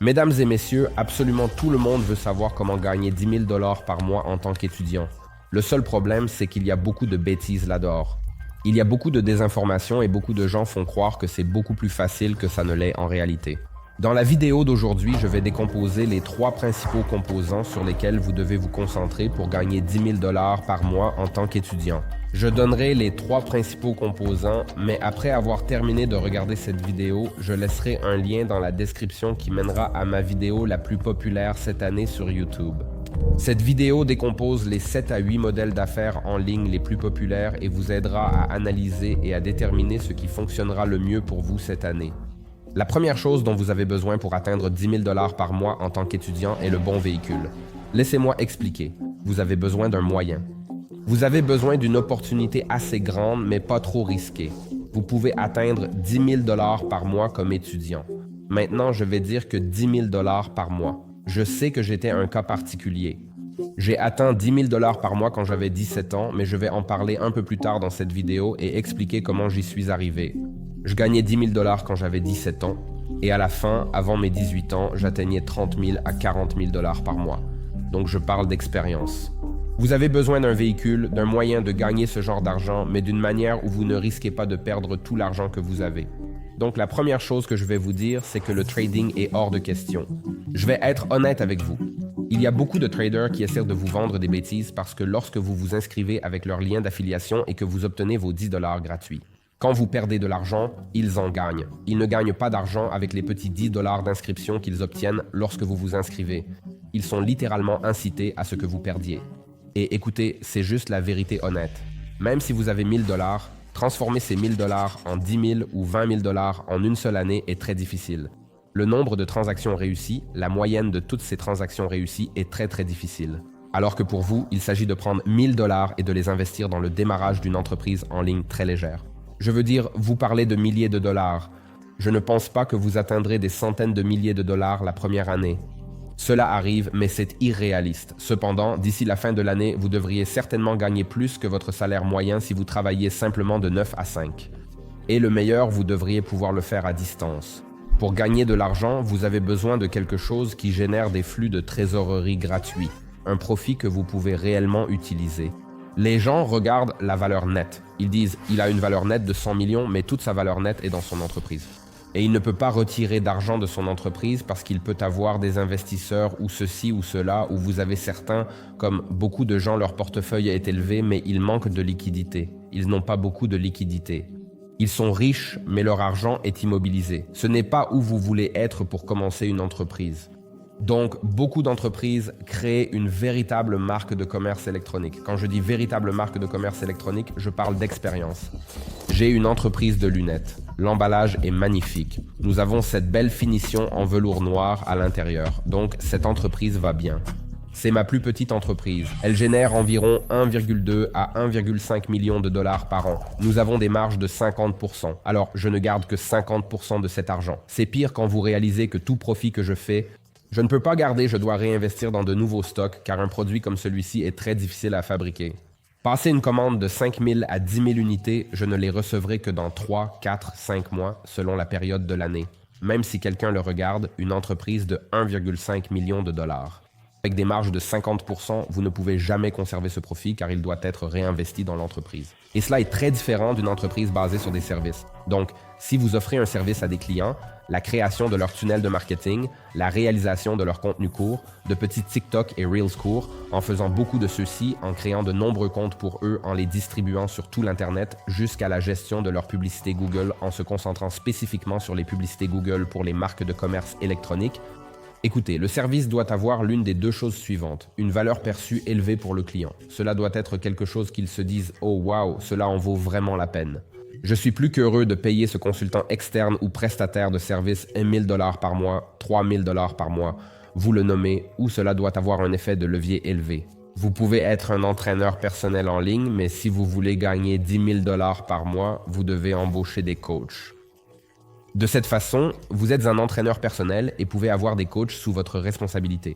Mesdames et messieurs, absolument tout le monde veut savoir comment gagner 10 000 $ par mois en tant qu'étudiant. Le seul problème, c'est qu'il y a beaucoup de bêtises là-dehors. Il y a beaucoup de désinformation et beaucoup de gens font croire que c'est beaucoup plus facile que ça ne l'est en réalité. Dans la vidéo d'aujourd'hui, je vais décomposer les 3 principaux composants sur lesquels vous devez vous concentrer pour gagner 10 000 $ par mois en tant qu'étudiant. Je donnerai les 3 principaux composants, mais après avoir terminé de regarder cette vidéo, je laisserai un lien dans la description qui mènera à ma vidéo la plus populaire cette année sur YouTube. Cette vidéo décompose les 7 à 8 modèles d'affaires en ligne les plus populaires et vous aidera à analyser et à déterminer ce qui fonctionnera le mieux pour vous cette année. La première chose dont vous avez besoin pour atteindre 10 000 $ par mois en tant qu'étudiant est le bon véhicule. Laissez-moi expliquer. Vous avez besoin d'un moyen. Vous avez besoin d'une opportunité assez grande, mais pas trop risquée. Vous pouvez atteindre 10 000 $ par mois comme étudiant. Maintenant, je vais dire que 10 000 $ par mois. Je sais que j'étais un cas particulier. J'ai atteint 10 000 $ par mois quand j'avais 17 ans, mais je vais en parler un peu plus tard dans cette vidéo et expliquer comment j'y suis arrivé. Je gagnais 10 000 $ quand j'avais 17 ans, et à la fin, avant mes 18 ans, j'atteignais 30 000 à 40 000 $ par mois. Donc je parle d'expérience. Vous avez besoin d'un véhicule, d'un moyen de gagner ce genre d'argent, mais d'une manière où vous ne risquez pas de perdre tout l'argent que vous avez. Donc la première chose que je vais vous dire, c'est que le trading est hors de question. Je vais être honnête avec vous. Il y a beaucoup de traders qui essaient de vous vendre des bêtises parce que lorsque vous vous inscrivez avec leur lien d'affiliation et que vous obtenez vos 10 $ gratuits. Quand vous perdez de l'argent, ils en gagnent. Ils ne gagnent pas d'argent avec les petits 10 $ d'inscription qu'ils obtiennent lorsque vous vous inscrivez. Ils sont littéralement incités à ce que vous perdiez. Et écoutez, c'est juste la vérité honnête. Même si vous avez 1 000 $, transformer ces 1 000 $ en 10 000 ou 20 000 $ en une seule année est très difficile. Le nombre de transactions réussies, la moyenne de toutes ces transactions réussies est très difficile. Alors que pour vous, il s'agit de prendre 1 000 $ et de les investir dans le démarrage d'une entreprise en ligne très légère. Je veux dire, vous parlez de milliers de dollars. Je ne pense pas que vous atteindrez des centaines de milliers de dollars la première année. Cela arrive, mais c'est irréaliste. Cependant, d'ici la fin de l'année, vous devriez certainement gagner plus que votre salaire moyen si vous travailliez simplement de 9 à 5. Et le meilleur, vous devriez pouvoir le faire à distance. Pour gagner de l'argent, vous avez besoin de quelque chose qui génère des flux de trésorerie gratuits, un profit que vous pouvez réellement utiliser. Les gens regardent la valeur nette. Ils disent « il a une valeur nette de 100 millions, mais toute sa valeur nette est dans son entreprise ». Et il ne peut pas retirer d'argent de son entreprise parce qu'il peut avoir des investisseurs ou ceci ou cela, ou vous avez certains, comme beaucoup de gens, leur portefeuille est élevé, mais ils manquent de liquidité. Ils n'ont pas beaucoup de liquidité. Ils sont riches, mais leur argent est immobilisé. Ce n'est pas où vous voulez être pour commencer une entreprise. Donc, beaucoup d'entreprises créent une véritable marque de commerce électronique. Quand je dis véritable marque de commerce électronique, je parle d'expérience. J'ai une entreprise de lunettes. L'emballage est magnifique. Nous avons cette belle finition en velours noir à l'intérieur. Donc, cette entreprise va bien. C'est ma plus petite entreprise. Elle génère environ 1,2 à 1,5 million de dollars par an. Nous avons des marges de 50%. Alors, je ne garde que 50% de cet argent. C'est pire quand vous réalisez que tout profit que je fais, je ne peux pas garder, je dois réinvestir dans de nouveaux stocks car un produit comme celui-ci est très difficile à fabriquer. Passer une commande de 5 000 à 10 000 unités, je ne les recevrai que dans 3, 4, 5 mois selon la période de l'année. Même si quelqu'un le regarde, une entreprise de 1,5 million de dollars. Avec des marges de 50%, vous ne pouvez jamais conserver ce profit car il doit être réinvesti dans l'entreprise. Et cela est très différent d'une entreprise basée sur des services. Donc, si vous offrez un service à des clients, la création de leur tunnel de marketing, la réalisation de leur contenu court, de petits TikTok et Reels courts, en faisant beaucoup de ceux-ci, en créant de nombreux comptes pour eux, en les distribuant sur tout l'Internet, jusqu'à la gestion de leur publicité Google en se concentrant spécifiquement sur les publicités Google pour les marques de commerce électronique. Écoutez, le service doit avoir l'une des 2 choses suivantes, une valeur perçue élevée pour le client. Cela doit être quelque chose qu'ils se disent « Oh wow, cela en vaut vraiment la peine ». Je suis plus qu'heureux de payer ce consultant externe ou prestataire de service 1 000 $ par mois, 3 000 $ par mois, vous le nommez, ou cela doit avoir un effet de levier élevé. Vous pouvez être un entraîneur personnel en ligne, mais si vous voulez gagner 10 000 $ par mois, vous devez embaucher des coachs. De cette façon, vous êtes un entraîneur personnel et pouvez avoir des coachs sous votre responsabilité.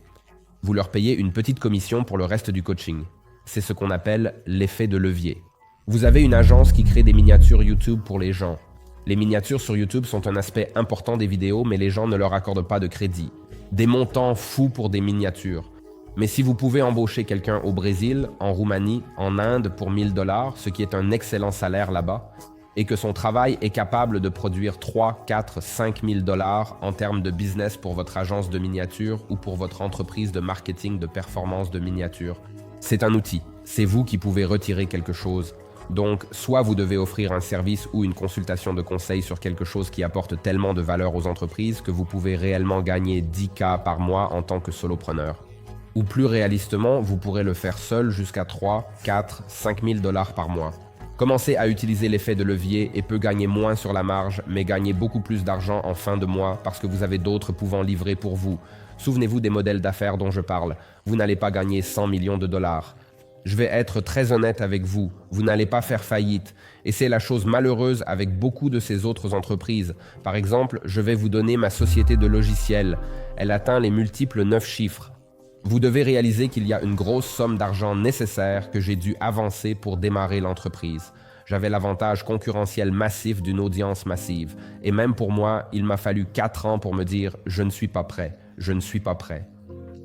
Vous leur payez une petite commission pour le reste du coaching. C'est ce qu'on appelle l'effet de levier. Vous avez une agence qui crée des miniatures YouTube pour les gens. Les miniatures sur YouTube sont un aspect important des vidéos, mais les gens ne leur accordent pas de crédit. Des montants fous pour des miniatures. Mais si vous pouvez embaucher quelqu'un au Brésil, en Roumanie, en Inde pour 1000 $, ce qui est un excellent salaire là-bas, et que son travail est capable de produire 3, 4, 5 000 $ en termes de business pour votre agence de miniatures ou pour votre entreprise de marketing de performance de miniatures, c'est un outil. C'est vous qui pouvez retirer quelque chose. Donc, soit vous devez offrir un service ou une consultation de conseil sur quelque chose qui apporte tellement de valeur aux entreprises que vous pouvez réellement gagner 10K par mois en tant que solopreneur. Ou plus réalistement, vous pourrez le faire seul jusqu'à 3, 4, 5 000 $ par mois. Commencez à utiliser l'effet de levier et peut gagner moins sur la marge, mais gagner beaucoup plus d'argent en fin de mois parce que vous avez d'autres pouvant livrer pour vous. Souvenez-vous des modèles d'affaires dont je parle. Vous n'allez pas gagner 100 millions de dollars. Je vais être très honnête avec vous, vous n'allez pas faire faillite. Et c'est la chose malheureuse avec beaucoup de ces autres entreprises. Par exemple, je vais vous donner ma société de logiciels. Elle atteint les multiples 9 chiffres. Vous devez réaliser qu'il y a une grosse somme d'argent nécessaire que j'ai dû avancer pour démarrer l'entreprise. J'avais l'avantage concurrentiel massif d'une audience massive. Et même pour moi, il m'a fallu 4 ans pour me dire « je ne suis pas prêt, je ne suis pas prêt ».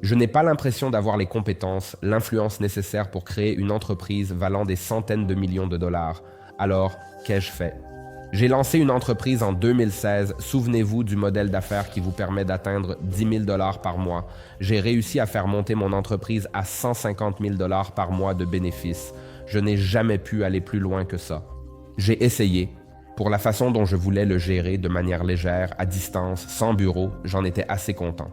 Je n'ai pas l'impression d'avoir les compétences, l'influence nécessaire pour créer une entreprise valant des centaines de millions de dollars. Alors, qu'ai-je fait? J'ai lancé une entreprise en 2016. Souvenez-vous du modèle d'affaires qui vous permet d'atteindre 10 000 $ par mois. J'ai réussi à faire monter mon entreprise à 150 000 $ par mois de bénéfices. Je n'ai jamais pu aller plus loin que ça. J'ai essayé. Pour la façon dont je voulais le gérer de manière légère, à distance, sans bureau, j'en étais assez content.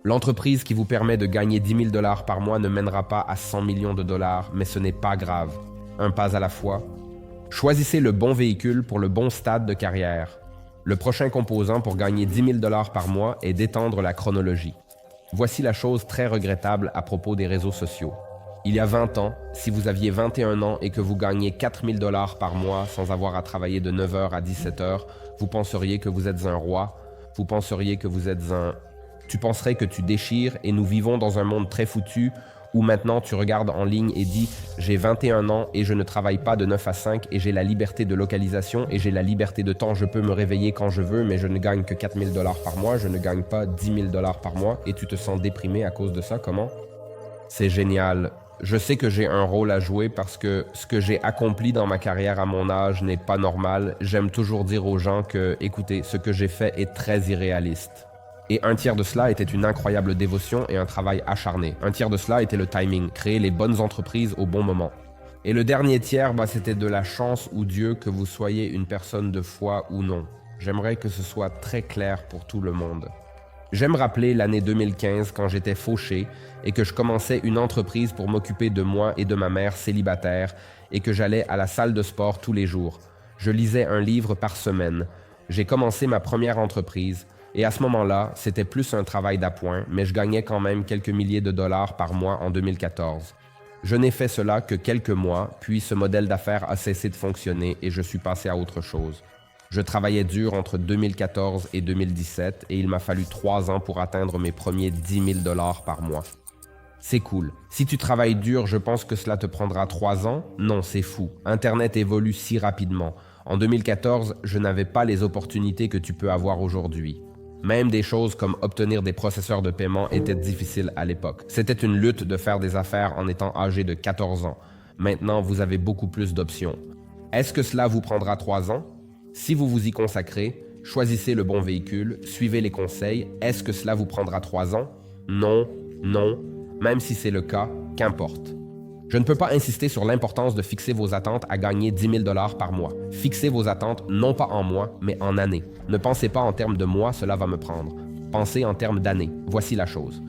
L'entreprise qui vous permet de gagner 10 000 $ par mois ne mènera pas à 100 millions de dollars, mais ce n'est pas grave. Un pas à la fois. Choisissez le bon véhicule pour le bon stade de carrière. Le prochain composant pour gagner 10 000 $ par mois est d'étendre la chronologie. Voici la chose très regrettable à propos des réseaux sociaux. Il y a 20 ans, si vous aviez 21 ans et que vous gagnez 4 000 $ par mois sans avoir à travailler de 9h à 17h, vous penseriez que vous êtes un roi, vous penseriez que vous êtes un... Tu penserais que tu déchires et nous vivons dans un monde très foutu où maintenant tu regardes en ligne et dis « j'ai 21 ans et je ne travaille pas de 9 à 5 et j'ai la liberté de localisation et j'ai la liberté de temps, je peux me réveiller quand je veux mais je ne gagne que 4 000 $ par mois, je ne gagne pas 10 000 $ par mois et tu te sens déprimé à cause de ça, comment? » C'est génial. Je sais que j'ai un rôle à jouer parce que ce que j'ai accompli dans ma carrière à mon âge n'est pas normal. J'aime toujours dire aux gens que, écoutez, ce que j'ai fait est très irréaliste. Et un tiers de cela était une incroyable dévotion et un travail acharné. Un tiers de cela était le timing, créer les bonnes entreprises au bon moment. Et le dernier tiers, c'était de la chance ou Dieu que vous soyez une personne de foi ou non. J'aimerais que ce soit très clair pour tout le monde. J'aime rappeler l'année 2015 quand j'étais fauché et que je commençais une entreprise pour m'occuper de moi et de ma mère célibataire et que j'allais à la salle de sport tous les jours. Je lisais un livre par semaine. J'ai commencé ma première entreprise. Et à ce moment-là, c'était plus un travail d'appoint, mais je gagnais quand même quelques milliers de dollars par mois en 2014. Je n'ai fait cela que quelques mois, puis ce modèle d'affaires a cessé de fonctionner et je suis passé à autre chose. Je travaillais dur entre 2014 et 2017 et il m'a fallu 3 ans pour atteindre mes premiers 10 000 $ par mois. C'est cool. Si tu travailles dur, je pense que cela te prendra 3 ans? Non, c'est fou. Internet évolue si rapidement. En 2014, je n'avais pas les opportunités que tu peux avoir aujourd'hui. Même des choses comme obtenir des processeurs de paiement étaient difficiles à l'époque. C'était une lutte de faire des affaires en étant âgé de 14 ans. Maintenant, vous avez beaucoup plus d'options. Est-ce que cela vous prendra 3 ans? Si vous vous y consacrez, choisissez le bon véhicule, suivez les conseils. Est-ce que cela vous prendra 3 ans? Non, non. Même si c'est le cas, qu'importe. Je ne peux pas insister sur l'importance de fixer vos attentes à gagner 10 000 $ par mois. Fixez vos attentes non pas en mois, mais en années. Ne pensez pas en termes de mois, cela va me prendre. Pensez en termes d'années. Voici la chose.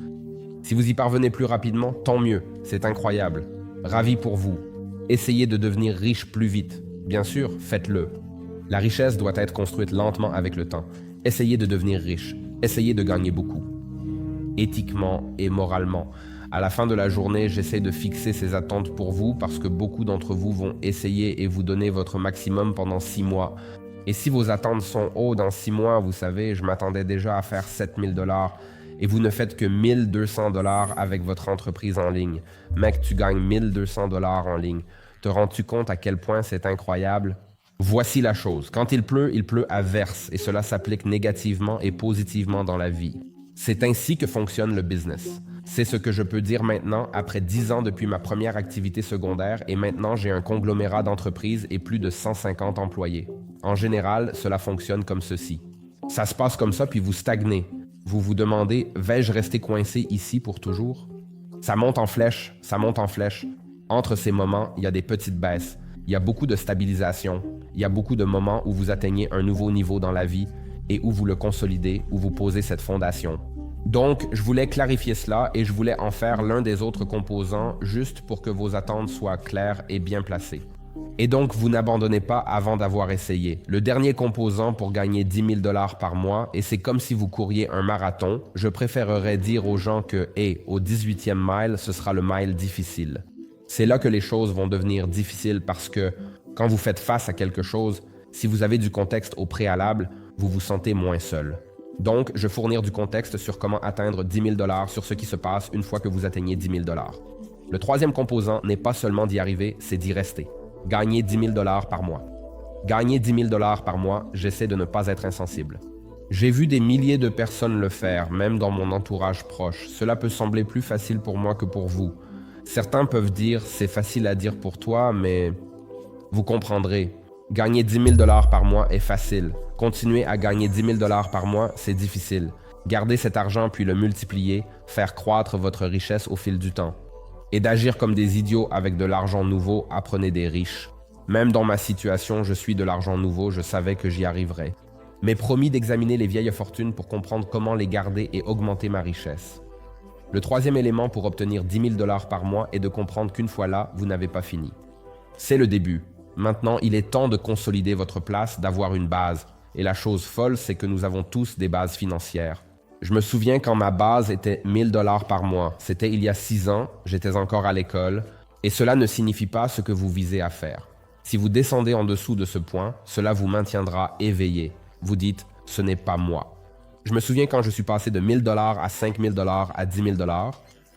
Si vous y parvenez plus rapidement, tant mieux. C'est incroyable. Ravi pour vous. Essayez de devenir riche plus vite. Bien sûr, faites-le. La richesse doit être construite lentement avec le temps. Essayez de devenir riche. Essayez de gagner beaucoup. Éthiquement et moralement. À la fin de la journée, j'essaie de fixer ces attentes pour vous parce que beaucoup d'entre vous vont essayer et vous donner votre maximum pendant 6 mois. Et si vos attentes sont hautes dans 6 mois, vous savez, je m'attendais déjà à faire 7 000 $ et vous ne faites que 1 200 $ avec votre entreprise en ligne. Mec, tu gagnes 1 200 $ en ligne. Te rends-tu compte à quel point c'est incroyable? Voici la chose. Quand il pleut à verse et cela s'applique négativement et positivement dans la vie. C'est ainsi que fonctionne le business. C'est ce que je peux dire maintenant après 10 ans depuis ma première activité secondaire et maintenant j'ai un conglomérat d'entreprises et plus de 150 employés. En général, cela fonctionne comme ceci. Ça se passe comme ça puis vous stagnez. Vous vous demandez, vais-je rester coincé ici pour toujours? Ça monte en flèche, ça monte en flèche. Entre ces moments, il y a des petites baisses. Il y a beaucoup de stabilisation. Il y a beaucoup de moments où vous atteignez un nouveau niveau dans la vie et où vous le consolidez, où vous posez cette fondation. Donc, je voulais clarifier cela et je voulais en faire l'un des autres composants juste pour que vos attentes soient claires et bien placées. Et donc, vous n'abandonnez pas avant d'avoir essayé. Le dernier composant pour gagner 10 000 $ par mois, et c'est comme si vous couriez un marathon, je préférerais dire aux gens que, au 18e mile, ce sera le mile difficile. C'est là que les choses vont devenir difficiles parce que, quand vous faites face à quelque chose, si vous avez du contexte au préalable, vous vous sentez moins seul. Donc, je vais fournir du contexte sur comment atteindre 10 000 $ sur ce qui se passe une fois que vous atteignez 10 000 $. Le troisième composant n'est pas seulement d'y arriver, c'est d'y rester. Gagner 10 000 $ par mois. Gagner 10 000 $ par mois, j'essaie de ne pas être insensible. J'ai vu des milliers de personnes le faire, même dans mon entourage proche. Cela peut sembler plus facile pour moi que pour vous. Certains peuvent dire, c'est facile à dire pour toi, mais vous comprendrez. Gagner 10 000 $ par mois est facile. Continuer à gagner 10 000 $ par mois, c'est difficile. Garder cet argent puis le multiplier, faire croître votre richesse au fil du temps. Et d'agir comme des idiots avec de l'argent nouveau, apprenez des riches. Même dans ma situation, je suis de l'argent nouveau, je savais que j'y arriverais. Mais promis d'examiner les vieilles fortunes pour comprendre comment les garder et augmenter ma richesse. Le troisième élément pour obtenir 10 000 $ par mois est de comprendre qu'une fois là, vous n'avez pas fini. C'est le début. Maintenant, il est temps de consolider votre place, d'avoir une base. Et la chose folle, c'est que nous avons tous des bases financières. Je me souviens quand ma base était 1 000 $ par mois. C'était il y a 6 ans, j'étais encore à l'école, et cela ne signifie pas ce que vous visez à faire. Si vous descendez en dessous de ce point, cela vous maintiendra éveillé. Vous dites, ce n'est pas moi. Je me souviens quand je suis passé de 1 000 $ à 5 000 $ à 10 000 $.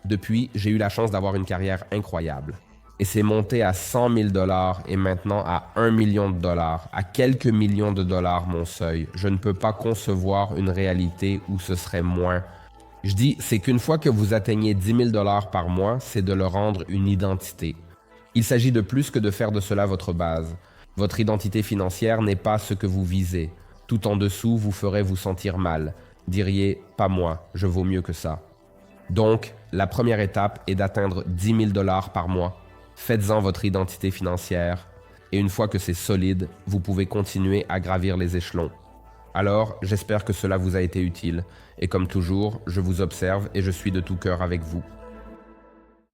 Depuis, j'ai eu la chance d'avoir une carrière incroyable. Et c'est monté à 100 000 $ et maintenant à 1 million de dollars, à quelques millions de dollars mon seuil. Je ne peux pas concevoir une réalité où ce serait moins. Je dis, c'est qu'une fois que vous atteignez 10 000 $ par mois, c'est de le rendre une identité. Il s'agit de plus que de faire de cela votre base. Votre identité financière n'est pas ce que vous visez. Tout en dessous vous ferait vous sentir mal. Diriez, pas moi, je vaux mieux que ça. Donc, la première étape est d'atteindre 10 000 $ par mois. Faites-en votre identité financière et une fois que c'est solide, vous pouvez continuer à gravir les échelons. Alors, j'espère que cela vous a été utile et comme toujours, je vous observe et je suis de tout cœur avec vous.